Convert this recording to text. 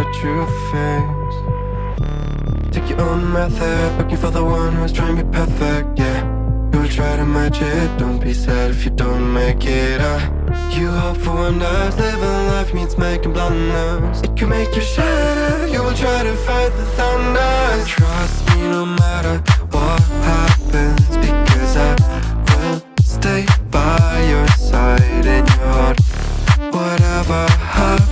what you face. Take your own method, looking for the one who's trying to be perfect, yeah. You'll try to match it, don't be sad if you don't make it, You hope for wonders, living life means making blunders. It can make you shatter, you will try to fight the thunder. Trust me no matter what happens, because I will stay by your side in your heart. Whatever happens,